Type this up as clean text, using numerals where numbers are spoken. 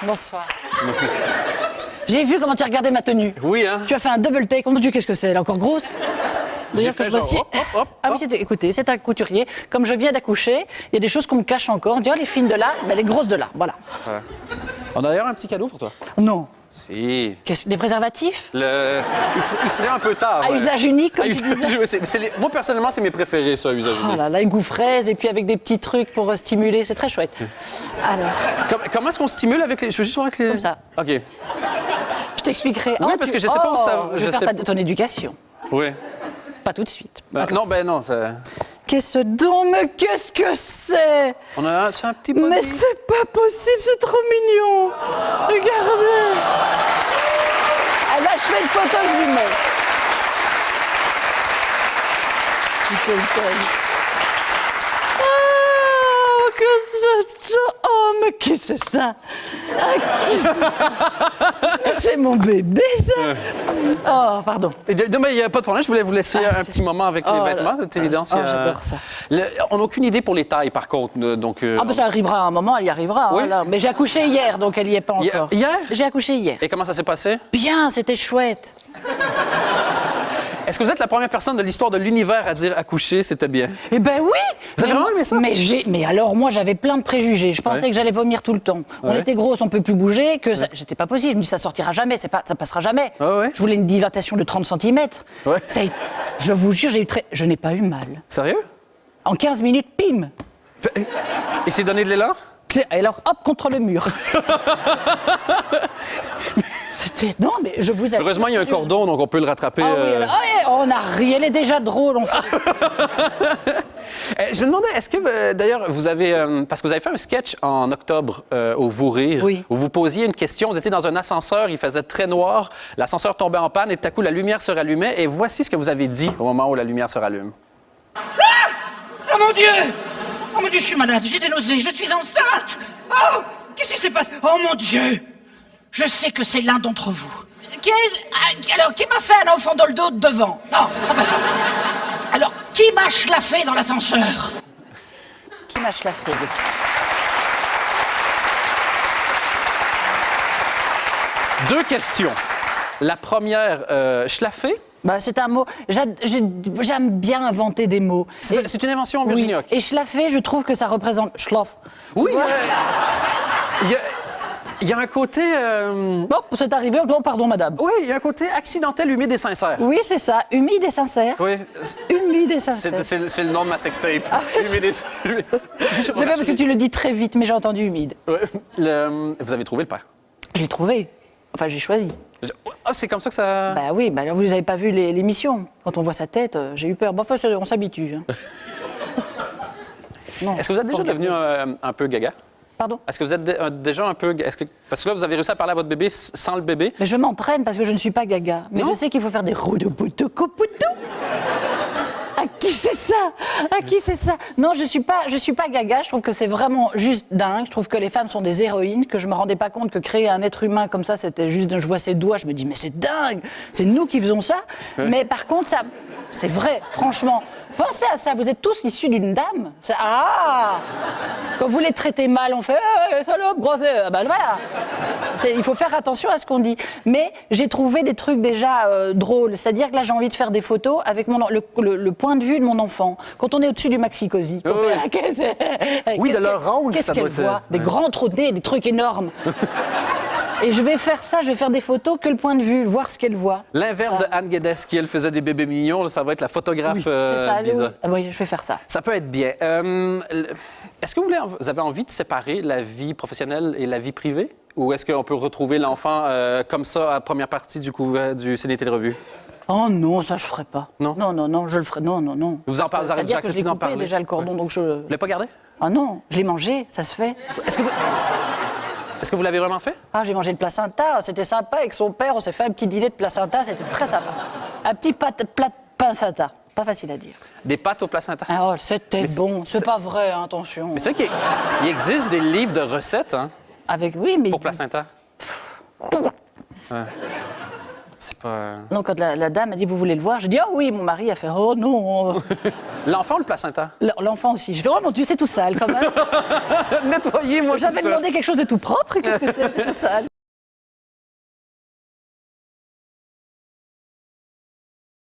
Bonsoir. J'ai vu comment tu regardais ma tenue. Oui, hein? Tu as fait un double take. Oh mon Dieu, qu'est-ce que c'est? Elle est encore grosse? D'ailleurs, que je m'assieds. Ah oui, écoutez, c'est un couturier. Comme je viens d'accoucher, il y a des choses qu'on me cache encore. On dit, oh, les fines de là, mais les grosses de là. Voilà. Ouais. On a d'ailleurs un petit cadeau pour toi. Non. Si. Des préservatifs? Il serait un peu tard. À usage unique, comme tu disais. Moi, personnellement, c'est mes préférés, ça, à usage unique. Oh là là, une goût fraise et puis avec des petits trucs pour stimuler. C'est très chouette. Alors. Comment est-ce qu'on stimule avec les... Je veux juste voir avec les... Comme ça. OK. Je t'expliquerai. Oui, parce que je sais pas où ça... Je vais faire ton éducation. Oui. Pas tout de suite. Non, ça... Qu'est-ce donc? Mais qu'est-ce que c'est? On a un petit body. Mais c'est pas possible, c'est trop mignon. Regardez. Ah bah, je fais une photo, je lui mets. Oh, que c'est ça? Oh, mais qu'est-ce que c'est ça? C'est mon bébé, ça. Oh, pardon. Non, mais il n'y a pas de problème. Je voulais vous laisser un petit moment avec les vêtements, c'est évident. J'adore ça. On n'a aucune idée pour les tailles, par contre. Donc, Ah, ben ça arrivera à un moment, elle y arrivera. Oui. Hein, là. Mais j'ai accouché hier, donc elle n'y est pas encore. Hier? J'ai accouché hier. Et comment ça s'est passé? Bien, c'était chouette. Est-ce que vous êtes la première personne de l'histoire de l'univers à dire accoucher, c'était bien? Eh ben oui! Vous avez vraiment aimé ça? Mais alors, moi, j'avais plein de préjugés. Je pensais que j'allais vomir tout le temps. On était grosses, on peut plus bouger, que j'étais pas possible. Je me dis, ça sortira jamais, ça passera jamais. Ouais. Je voulais une dilatation de 30 cm. Ouais. Je vous jure, je n'ai pas eu mal. Sérieux? En 15 minutes, pim! Il s'est donné de l'élan? Et alors, hop, contre le mur. C'était... Non, mais je vous assure. Heureusement, il y a un cordon, donc on peut le rattraper. Ah oui, alors... on a ri, elle est déjà drôle. Je me demandais, est-ce que, d'ailleurs, vous avez... parce que vous avez fait un sketch en octobre au Vous Rire, oui. où vous posiez une question, vous étiez dans un ascenseur, il faisait très noir, l'ascenseur tombait en panne et tout à coup, la lumière se rallumait. Et voici ce que vous avez dit au moment où la lumière se rallume. Ah! Oh mon Dieu! Oh mon Dieu, je suis malade, j'ai des nausées, je suis enceinte! Oh! Qu'est-ce qui se passe? Oh mon Dieu! Je sais que c'est l'un d'entre vous. Alors, qui m'a fait un enfant dans le dos de devant? Non, enfin... Alors, qui m'a schlaffé dans l'ascenseur? Qui m'a schlaffé? Deux questions. La première, schlaffé. Bah, c'est un mot. J'aime bien inventer des mots. C'est une invention en Virginie. Oui. Et schlaffé, je trouve que ça représente schlaff. Oui. Il y a un côté... Bon, c'est arrivé. Oh, pardon, madame. Oui, il y a un côté accidentel, humide et sincère. Oui, c'est ça. Humide et sincère. Oui. Humide et sincère. C'est le nom de ma sextape. Humide et... C'est pas parce que tu le dis très vite, mais j'ai entendu humide. Ouais. Vous avez trouvé le père? Je l'ai trouvé. Enfin, j'ai choisi. Ah, c'est comme ça que ça... Bah oui, bah, vous n'avez pas vu l'émission. Quand on voit sa tête, j'ai eu peur. Bon, enfin, on s'habitue. Hein. Est-ce que vous êtes déjà devenu un peu gaga? Pardon? Est-ce que vous êtes déjà un peu... Parce que là, vous avez réussi à parler à votre bébé sans le bébé. Mais je m'entraîne parce que je ne suis pas gaga. Mais je sais qu'il faut faire des roudouboutoukoupoutou. À qui c'est ça? À qui c'est ça? Non, je suis pas gaga. Je trouve que c'est vraiment juste dingue. Je trouve que les femmes sont des héroïnes, que je me rendais pas compte que créer un être humain comme ça, c'était juste... Je vois ses doigts, je me dis, mais c'est dingue. C'est nous qui faisons ça. Ouais. Mais par contre, ça... C'est vrai, franchement. Pensez à ça, vous êtes tous issus d'une dame. Quand vous les traitez mal, on fait salope, grosse. Ben voilà. Il faut faire attention à ce qu'on dit. Mais j'ai trouvé des trucs déjà drôles. C'est-à-dire que là, j'ai envie de faire des photos avec le point de vue de mon enfant. Quand on est au-dessus du maxi-cosy. Oui, de leur rôle, qu'est-ce qu'elle voit? Des grands trous de nez, des trucs énormes. Et je vais faire ça, je vais faire des photos que le point de vue, voir ce qu'elle voit. L'inverse de Anne Guedes, qui elle faisait des bébés mignons, là, ça va être la photographe bizarre. Oui, je vais faire ça. Ça peut être bien. Est-ce que vous avez envie de séparer la vie professionnelle et la vie privée? Ou est-ce qu'on peut retrouver l'enfant comme ça à la première partie du CNT de revue? Oh non, ça je ferai pas. Non? Non, je le ferai. Non. Vous en parlez, vous C'est-à-dire que je l'ai coupé déjà le cordon, donc je... Vous l'avez pas gardé? Ah non, je l'ai mangé, ça se fait. Est-ce que vous l'avez vraiment fait? Ah, j'ai mangé le placenta, c'était sympa. Avec son père, on s'est fait un petit dîner de placenta, c'était très sympa. Un petit plat de placenta, pas facile à dire. Des pâtes au placenta? Ah, oh, c'était bon. C'est pas vrai, hein, attention. Mais c'est vrai qu'il existe des livres de recettes, hein? Oui, mais... Pour placenta. Ouais. pas... Donc, quand la dame a dit, vous voulez le voir, j'ai dit, oh oui, mon mari a fait, oh non. L'enfant ou le placenta? L'enfant aussi. Je fais, oh mon Dieu, c'est tout sale quand même. Nettoyez-moi tout ça. J'avais demandé quelque chose de tout propre et qu'est-ce que c'est tout sale.